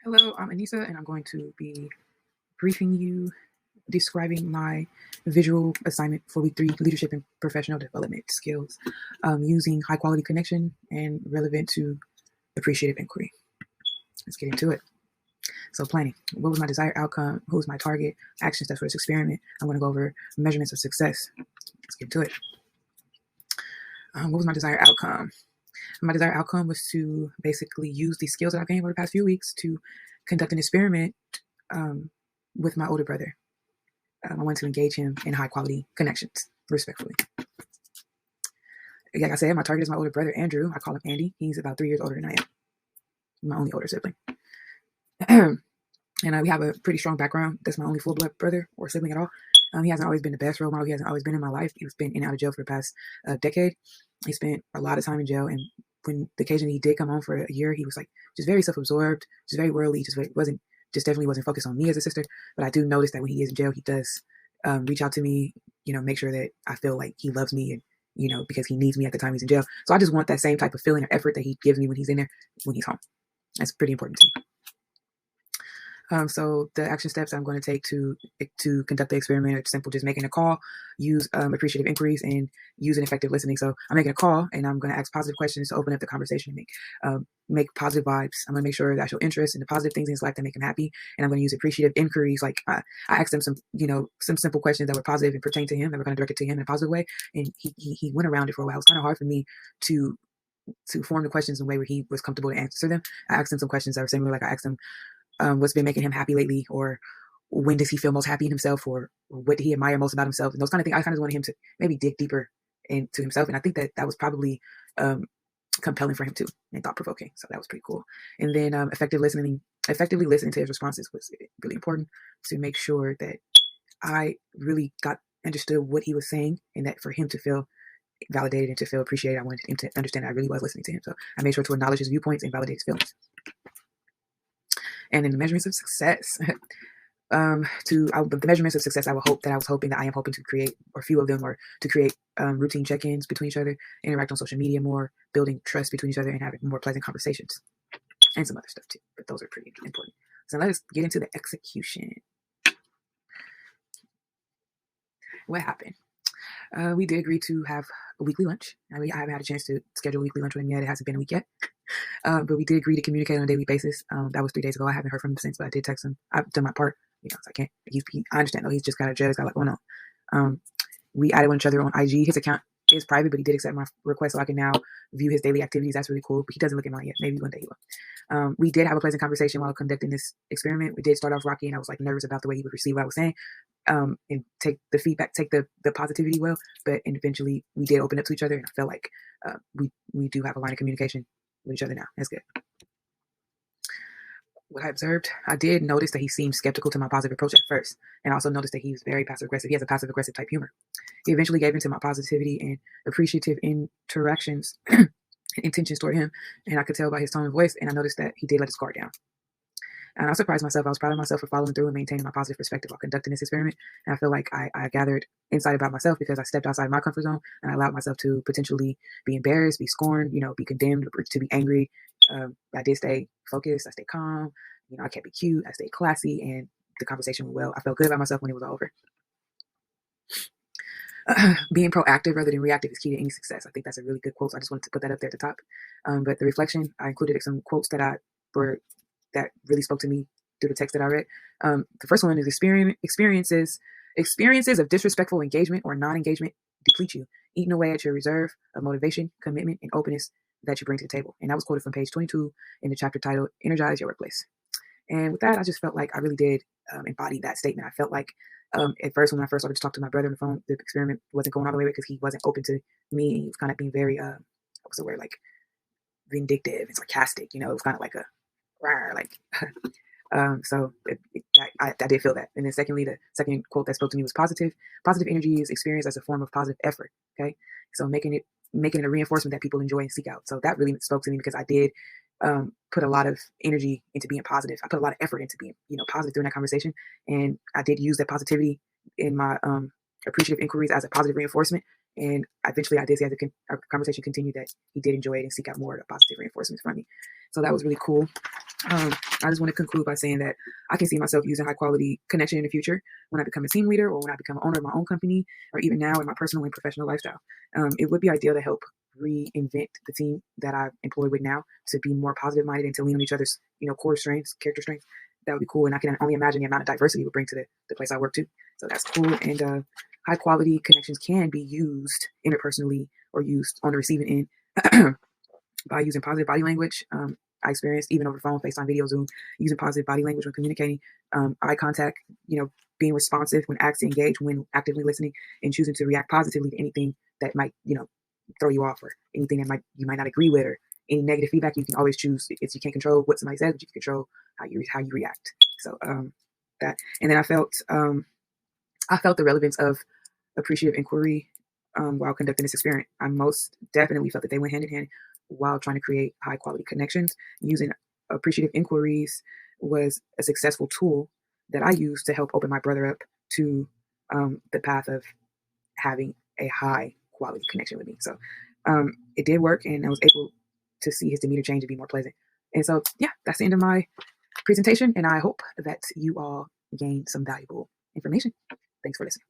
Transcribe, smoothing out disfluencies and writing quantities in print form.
Hello, I'm Anissa, and I'm going to be briefing you, describing my visual assignment for week 3, leadership and professional development skills, using high quality connection and relevant to appreciative inquiry. Let's get into it. So planning, what was my desired outcome? Who was my target? Action steps for this experiment. I'm going to go over measurements of success. Let's get to it. What was my desired outcome? My desired outcome was to basically use the skills that I've gained over the past few weeks to conduct an experiment with my older brother. I wanted to engage him in high quality connections, respectfully. Like I said, my target is my older brother, Andrew. I call him Andy. He's about 3 years older than I am. My only older sibling. And we have a pretty strong background. That's my only full blood brother or sibling at all. He hasn't always been the best role model. He hasn't always been in my life. He's been in and out of jail for the past decade. He spent a lot of time in jail. And when the occasion he did come home for a year, he was like just very self-absorbed, just very worldly, definitely wasn't focused on me as a sister. But I do notice that when he is in jail, he does reach out to me, make sure that I feel like he loves me and, because he needs me at the time he's in jail. So I just want that same type of feeling or effort that he gives me when he's in there, when he's home. That's pretty important to me. So the action steps I'm going to take to conduct the experiment are simple: just making a call, use appreciative inquiries, and using effective listening. So I'm making a call, and I'm going to ask positive questions to open up the conversation and make positive vibes. I'm going to make sure that I show interest in the positive things in his life that make him happy, and I'm going to use appreciative inquiries. Like I asked him some simple questions that were positive and pertain to him, that were going to direct it to him in a positive way, and he went around it for a while. It was kind of hard for me to form the questions in a way where he was comfortable to answer them. I asked him some questions that were similar. Like I asked him, what's been making him happy lately, or when does he feel most happy in himself, or what did he admire most about himself, and those kind of things. I kind of wanted him to maybe dig deeper into himself, and I think that was probably compelling for him too, and thought-provoking. So that was pretty cool. And then effectively listening to his responses was really important to make sure that I really understood what he was saying, and that for him to feel validated and to feel appreciated, I wanted him to understand that I really was listening to him. So I made sure to acknowledge his viewpoints and validate his feelings. And in the measurements of success, the measurements of success, I was hoping that I am hoping to create, or a few of them, or to create routine check-ins between each other, interact on social media more, building trust between each other, and having more pleasant conversations, and some other stuff too. But those are pretty important. So let us get into the execution. What happened? We did agree to have a weekly lunch. I haven't had a chance to schedule a weekly lunch with him yet. It hasn't been a week yet. But we did agree to communicate on a daily basis. That was 3 days ago. I haven't heard from him since, but I did text him. I've done my part, so I can't. I understand though. He's just got a got a lot going on. We added one each other on IG. His account is private, but he did accept my request, so I can now view his daily activities. That's really cool. But he doesn't look at mine yet. Maybe one day he will. We did have a pleasant conversation while conducting this experiment. We did start off rocky, and I was nervous about the way he would receive what I was saying. And take the feedback, take the positivity well, but eventually we did open up to each other, and I felt like we do have a line of communication with each other now. That's good. What I observed, I did notice that he seemed skeptical to my positive approach at first, and also noticed that he was very passive aggressive. He has a passive aggressive type humor. He eventually gave into my positivity and appreciative interactions and intentions toward him, and I could tell by his tone of voice, and I noticed that he did let his guard down. And I surprised myself. I was proud of myself for following through and maintaining my positive perspective while conducting this experiment. And I feel like I gathered insight about myself because I stepped outside my comfort zone and I allowed myself to potentially be embarrassed, be scorned, be condemned, to be angry. I did stay focused. I stayed calm. I kept it cute. I stayed classy, and the conversation went well. I felt good about myself when it was all over. Being proactive rather than reactive is key to any success. I think that's a really good quote. So I just wanted to put that up there at the top. But the reflection, I included some quotes that really spoke to me through the text that I read. The first one is experiences of disrespectful engagement or non-engagement deplete you, eating away at your reserve of motivation, commitment, and openness that you bring to the table. And that was quoted from page 22 in the chapter titled Energize Your Workplace. And with that, I just felt like I really did embody that statement. I felt like at first, when I first started to talk to my brother on the phone, the experiment wasn't going all the way because he wasn't open to me. He was kind of being very, what's the word, like vindictive and sarcastic. It was kind of like a so I did feel that. And then secondly, the second quote that spoke to me was positive energy is experienced as a form of positive effort. Okay. So making it a reinforcement that people enjoy and seek out. So that really spoke to me because I did put a lot of energy into being positive. I put a lot of effort into being, positive during that conversation. And I did use that positivity in my appreciative inquiries as a positive reinforcement. And eventually I did see as our conversation continued that he did enjoy it and seek out more of the positive reinforcements from me. So that was really cool. I just want to conclude by saying that I can see myself using high quality connection in the future when I become a team leader or when I become an owner of my own company or even now in my personal and professional lifestyle. It would be ideal to help reinvent the team that I employ with now to be more positive minded and to lean on each other's, core strengths, character strengths. That would be cool. And I can only imagine the amount of diversity it would bring to the place I work to. So that's cool. And high quality connections can be used interpersonally or used on the receiving end by using positive body language. I experienced even over phone, FaceTime, video, Zoom, using positive body language when communicating, eye contact, being responsive when asked to engage, when actively listening, and choosing to react positively to anything that might, throw you off or anything that you might not agree with or any negative feedback. You can always choose. If you can't control what somebody says, but you can control how you react. So that, and then I felt the relevance of appreciative inquiry while conducting this experiment. I most definitely felt that they went hand in hand while trying to create high quality connections. Using appreciative inquiries was a successful tool that I used to help open my brother up to the path of having a high quality connection with me. So it did work, and I was able to see his demeanor change and be more pleasant. And so, yeah, that's the end of my presentation, and I hope that you all gained some valuable information. Thanks for listening.